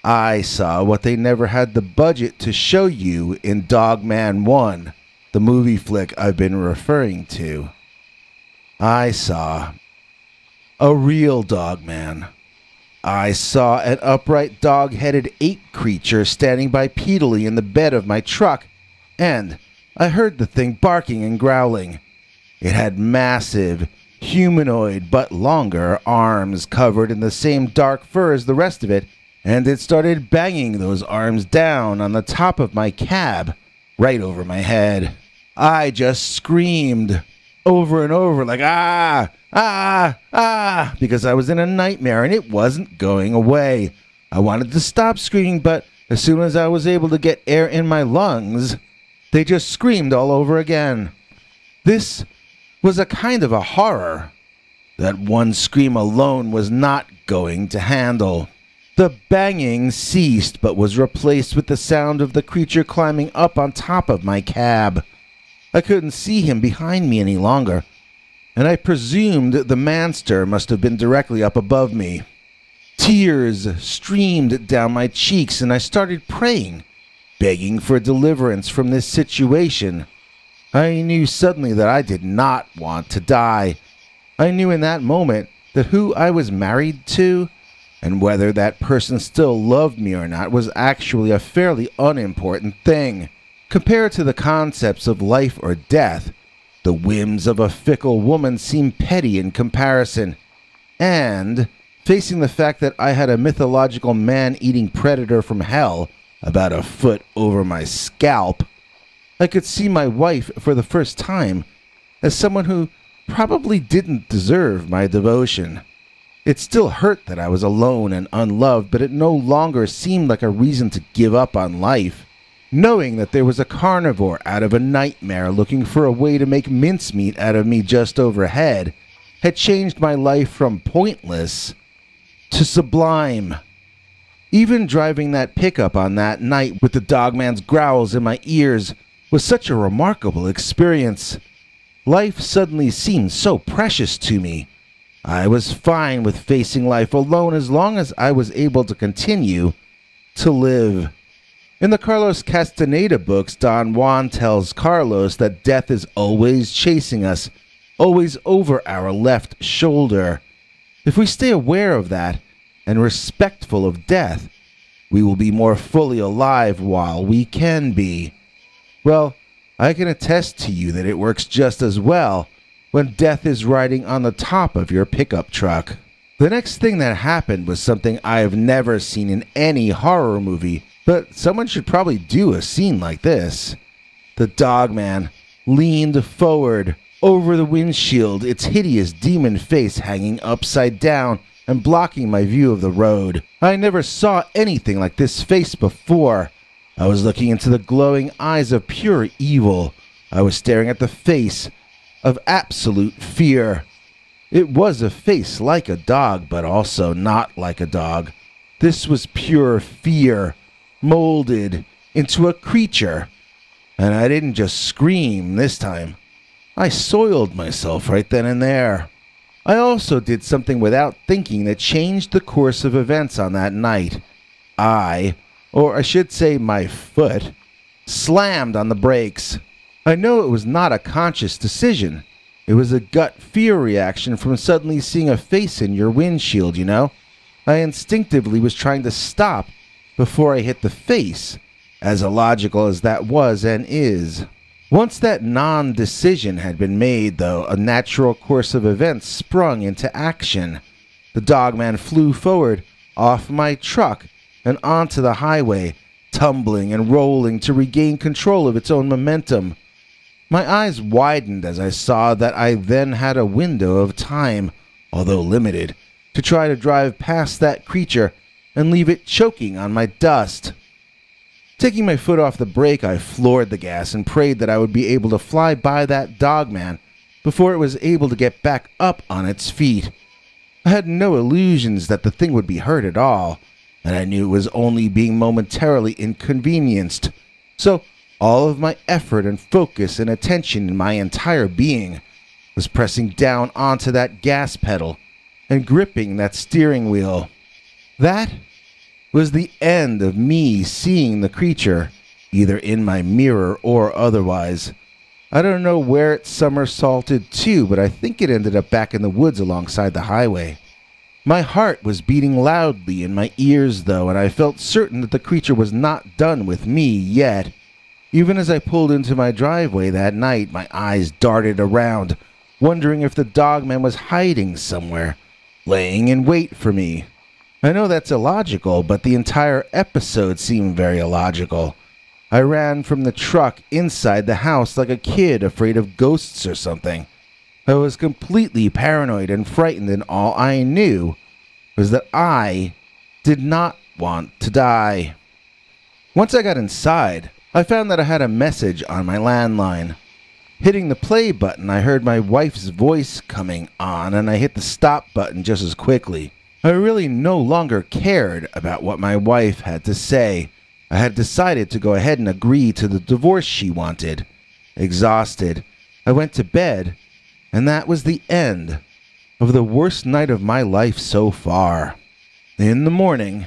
Speaker 2: I saw what they never had the budget to show you in Dogman 1, the movie flick I've been referring to. I saw a real Dogman. I saw an upright dog-headed ape creature standing bipedally in the bed of my truck, and I heard the thing barking and growling. It had massive, humanoid but longer arms covered in the same dark fur as the rest of it, and it started banging those arms down on the top of my cab, right over my head. I just screamed. over and over like, ah, ah, ah, because I was in a nightmare and it wasn't going away. I wanted to stop screaming, but as soon as I was able to get air in my lungs, they just screamed all over again. This was a kind of a horror that one scream alone was not going to handle. The banging ceased, but was replaced with the sound of the creature climbing up on top of my cab. I couldn't see him behind me any longer, and I presumed the monster must have been directly up above me. Tears streamed down my cheeks, and I started praying, begging for deliverance from this situation. I knew suddenly that I did not want to die. I knew in that moment that who I was married to, and whether that person still loved me or not, was actually a fairly unimportant thing. Compared to the concepts of life or death, the whims of a fickle woman seemed petty in comparison. And, facing the fact that I had a mythological man-eating predator from hell about a foot over my scalp, I could see my wife for the first time as someone who probably didn't deserve my devotion. It still hurt that I was alone and unloved, but it no longer seemed like a reason to give up on life. Knowing that there was a carnivore out of a nightmare looking for a way to make mincemeat out of me just overhead had changed my life from pointless to sublime. Even driving that pickup on that night with the Dogman's growls in my ears was such a remarkable experience. Life suddenly seemed so precious to me. I was fine with facing life alone as long as I was able to continue to live. In the Carlos Castaneda books, Don Juan tells Carlos that death is always chasing us, always over our left shoulder. If we stay aware of that and respectful of death, we will be more fully alive while we can be. Well, I can attest to you that it works just as well when death is riding on the top of your pickup truck. The next thing that happened was something I have never seen in any horror movie, but someone should probably do a scene like this. The Dogman leaned forward over the windshield, its hideous demon face hanging upside down and blocking my view of the road. I never saw anything like this face before. I was looking into the glowing eyes of pure evil. I was staring at the face of absolute fear. It was a face like a dog, but also not like a dog. This was pure fear, molded into a creature. And I didn't just scream this time. I soiled myself right then and there. I also did something without thinking that changed the course of events on that night. Or I should say my foot, slammed on the brakes. I know it was not a conscious decision. It was a gut fear reaction from suddenly seeing a face in your windshield, you know? I instinctively was trying to stop before I hit the face, as illogical as that was and is. Once that non-decision had been made, though, a natural course of events sprung into action. The Dogman flew forward, off my truck, and onto the highway, tumbling and rolling to regain control of its own momentum. My eyes widened as I saw that I then had a window of time, although limited, to try to drive past that creature and leave it choking on my dust. Taking my foot off the brake, I floored the gas and prayed that I would be able to fly by that Dogman before it was able to get back up on its feet. I had no illusions that the thing would be hurt at all, and I knew it was only being momentarily inconvenienced. So all of my effort and focus and attention in my entire being was pressing down onto that gas pedal and gripping that steering wheel. That was the end of me seeing the creature, either in my mirror or otherwise. I don't know where it somersaulted to, but I think it ended up back in the woods alongside the highway. My heart was beating loudly in my ears, though, and I felt certain that the creature was not done with me yet. Even as I pulled into my driveway that night, my eyes darted around, wondering if the Dogman was hiding somewhere, laying in wait for me. I know that's illogical, but the entire episode seemed very illogical. I ran from the truck inside the house like a kid afraid of ghosts or something. I was completely paranoid and frightened, and all I knew was that I did not want to die. Once I got inside, I found that I had a message on my landline. Hitting the play button, I heard my wife's voice coming on, and I hit the stop button just as quickly. I really no longer cared about what my wife had to say. I had decided to go ahead and agree to the divorce she wanted. Exhausted, I went to bed, and that was the end of the worst night of my life so far. In the morning,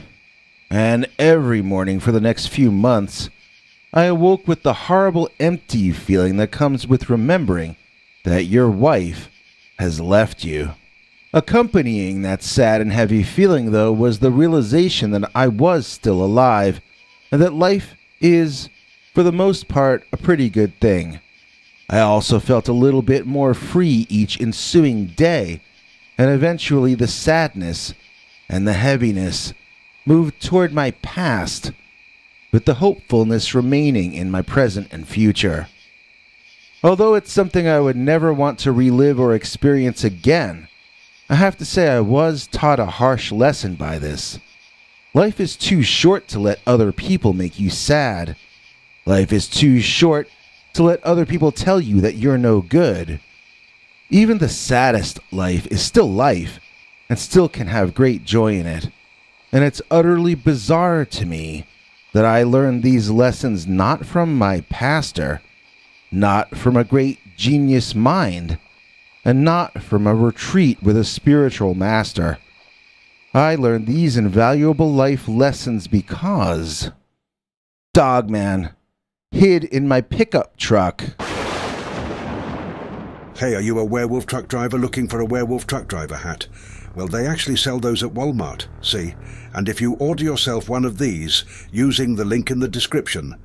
Speaker 2: and every morning for the next few months, I awoke with the horrible empty feeling that comes with remembering that your wife has left you. Accompanying that sad and heavy feeling, though, was the realization that I was still alive, and that life is, for the most part, a pretty good thing. I also felt a little bit more free each ensuing day, and eventually the sadness and the heaviness moved toward my past, with the hopefulness remaining in my present and future. Although it's something I would never want to relive or experience again, I have to say I was taught a harsh lesson by this. Life is too short to let other people make you sad. Life is too short to let other people tell you that you're no good. Even the saddest life is still life, and still can have great joy in it. And it's utterly bizarre to me that I learned these lessons not from my pastor, not from a great genius mind, and not from a retreat with a spiritual master. I learned these invaluable life lessons because Dogman hid in my pickup truck.
Speaker 1: Hey, are you a werewolf truck driver looking for a werewolf truck driver hat? Well, they actually sell those at Walmart, see? And if you order yourself one of these using the link in the description,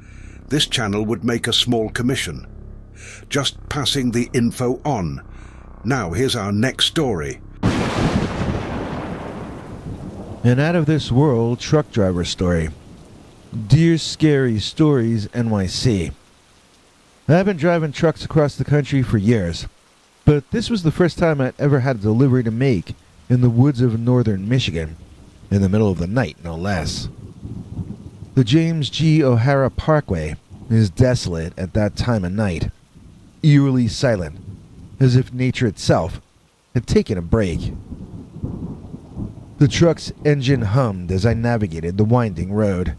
Speaker 1: this channel would make a small commission. Just passing the info on. Now, here's our next story.
Speaker 2: An out-of-this-world truck driver story. Dear Scary Stories, NYC. I've been driving trucks across the country for years, but this was the first time I'd ever had a delivery to make in the woods of northern Michigan, in the middle of the night, no less. The James G. O'Hara Parkway is desolate at that time of night, eerily silent, as if nature itself had taken a break. The truck's engine hummed as I navigated the winding road,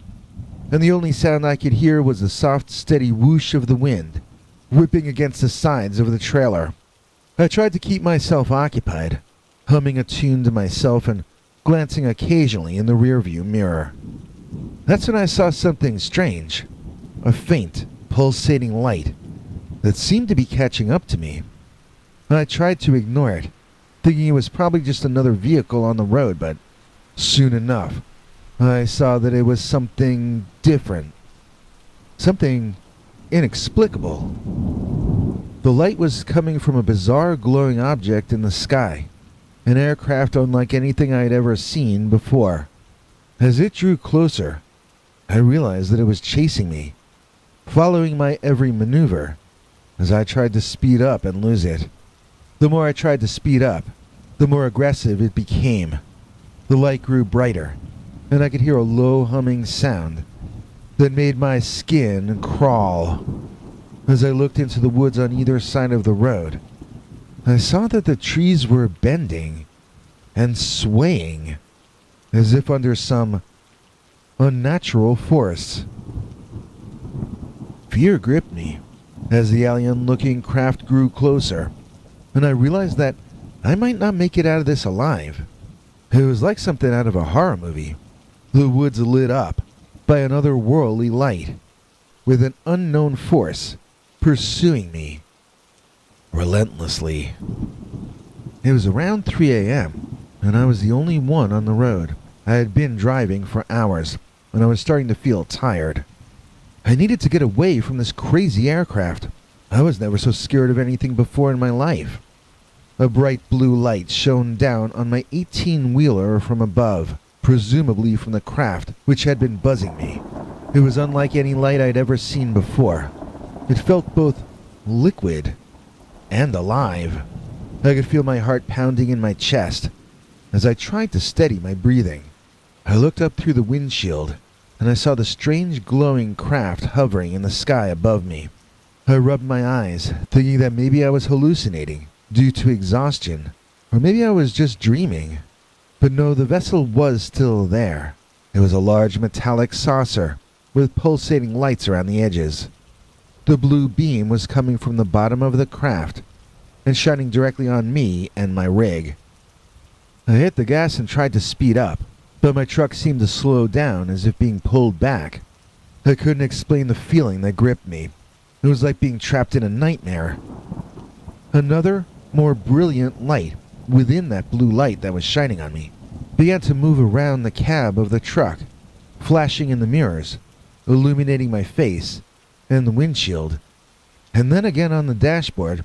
Speaker 2: and the only sound I could hear was the soft, steady whoosh of the wind, whipping against the sides of the trailer. I tried to keep myself occupied, humming a tune to myself and glancing occasionally in the rearview mirror. That's when I saw something strange, a faint, pulsating light that seemed to be catching up to me. I tried to ignore it, thinking it was probably just another vehicle on the road, but soon enough, I saw that it was something different, something inexplicable. The light was coming from a bizarre glowing object in the sky, an aircraft unlike anything I had ever seen before. As it drew closer, I realized that it was chasing me, following my every maneuver, as I tried to speed up and lose it. The more I tried to speed up, the more aggressive it became. The light grew brighter, and I could hear a low humming sound that made my skin crawl. As I looked into the woods on either side of the road, I saw that the trees were bending and swaying, as if under some unnatural force. Fear gripped me as the alien-looking craft grew closer, and I realized that I might not make it out of this alive. It was like something out of a horror movie. The woods lit up by an otherworldly light, with an unknown force pursuing me relentlessly. It was around 3 a.m., and I was the only one on the road. I had been driving for hours, and I was starting to feel tired. I needed to get away from this crazy aircraft. I was never so scared of anything before in my life. A bright blue light shone down on my 18-wheeler from above, presumably from the craft which had been buzzing me. It was unlike any light I'd ever seen before. It felt both liquid and alive. I could feel my heart pounding in my chest as I tried to steady my breathing. I looked up through the windshield, and I saw the strange glowing craft hovering in the sky above me. I rubbed my eyes, thinking that maybe I was hallucinating due to exhaustion, or maybe I was just dreaming. But no, the vessel was still there. It was a large metallic saucer with pulsating lights around the edges. The blue beam was coming from the bottom of the craft and shining directly on me and my rig. I hit the gas and tried to speed up, but my truck seemed to slow down as if being pulled back. I couldn't explain the feeling that gripped me. It was like being trapped in a nightmare. Another, more brilliant light within that blue light that was shining on me began to move around the cab of the truck, flashing in the mirrors, illuminating my face and the windshield, and then again on the dashboard,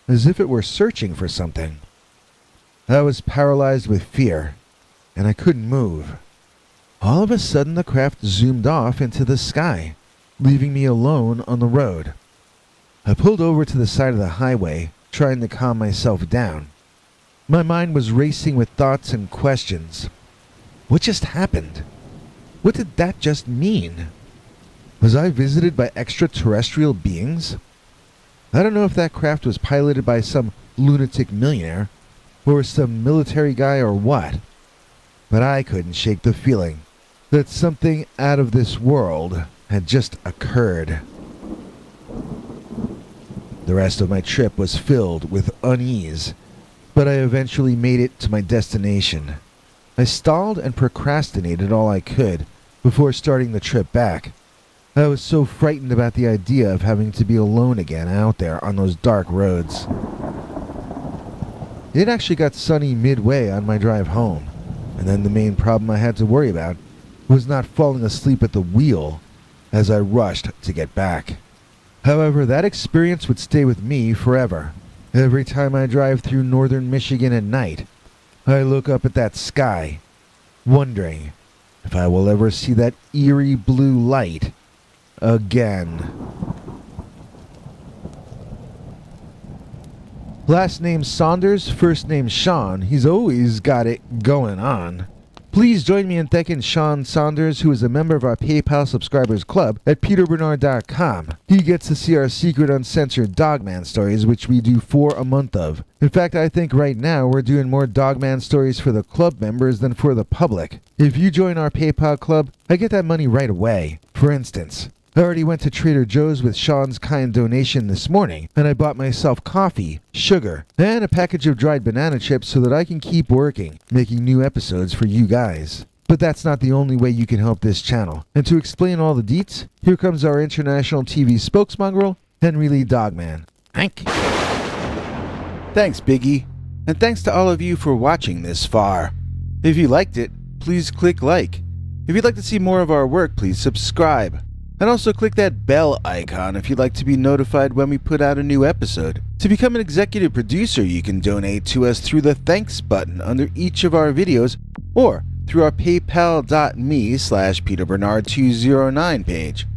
Speaker 2: as if it were searching for something. I was paralyzed with fear, and I couldn't move. All of a sudden, the craft zoomed off into the sky, leaving me alone on the road. I pulled over to the side of the highway, trying to calm myself down. My mind was racing with thoughts and questions. What just happened? What did that just mean? Was I visited by extraterrestrial beings? I don't know if that craft was piloted by some lunatic millionaire, or some military guy or what, but I couldn't shake the feeling that something out of this world had just occurred. The rest of my trip was filled with unease, but I eventually made it to my destination. I stalled and procrastinated all I could before starting the trip back. I was so frightened about the idea of having to be alone again out there on those dark roads. It actually got sunny midway on my drive home, and then the main problem I had to worry about was not falling asleep at the wheel as I rushed to get back. However, that experience would stay with me forever. Every time I drive through northern Michigan at night, I look up at that sky, wondering if I will ever see that eerie blue light again. Last name Saunders, first name Sean. He's always got it going on. Please join me in thanking Sean Saunders, who is a member of our PayPal subscribers club at peterbernard.com. He gets to see our secret uncensored Dogman stories, which we do 4 a month of. In fact, I think right now we're doing more Dogman stories for the club members than for the public. If you join our PayPal club, I get that money right away. For instance, I already went to Trader Joe's with Sean's kind donation this morning, and I bought myself coffee, sugar, and a package of dried banana chips so that I can keep working, making new episodes for you guys. But that's not the only way you can help this channel. And to explain all the deets, here comes our international TV spokesmongrel, Henry Lee Dogman. Thank you. Thanks, Biggie. And thanks to all of you for watching this far. If you liked it, please click like. If you'd like to see more of our work, please subscribe. And also click that bell icon if you'd like to be notified when we put out a new episode. To become an executive producer, you can donate to us through the thanks button under each of our videos or through our paypal.me/PeterBernard209 page.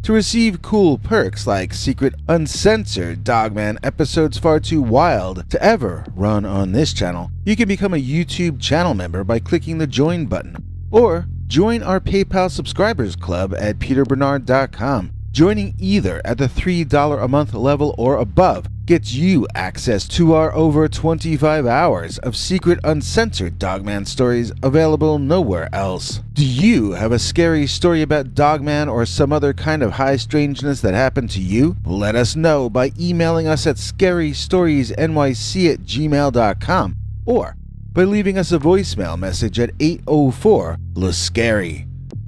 Speaker 2: To receive cool perks like secret uncensored Dogman episodes far too wild to ever run on this channel, you can become a YouTube channel member by clicking the join button, or join our PayPal subscribers club at peterbernard.com. Joining either at the $3 a month level or above gets you access to our over 25 hours of secret uncensored Dogman stories available nowhere else. Do you have a scary story about Dogman or some other kind of high strangeness that happened to you? Let us know by emailing us at scarystoriesnyc@gmail.com or by leaving us a voicemail message at 804-LA-SCARY.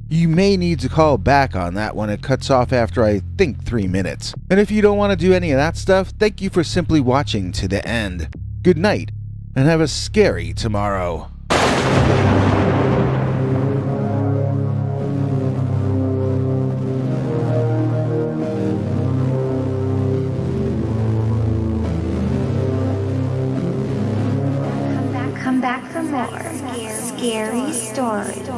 Speaker 2: You may need to call back on that one. It cuts off after, I think, 3 minutes. And if you don't want to do any of that stuff, thank you for simply watching to the end. Good night, and have a scary tomorrow.
Speaker 3: Come back for more scary stories.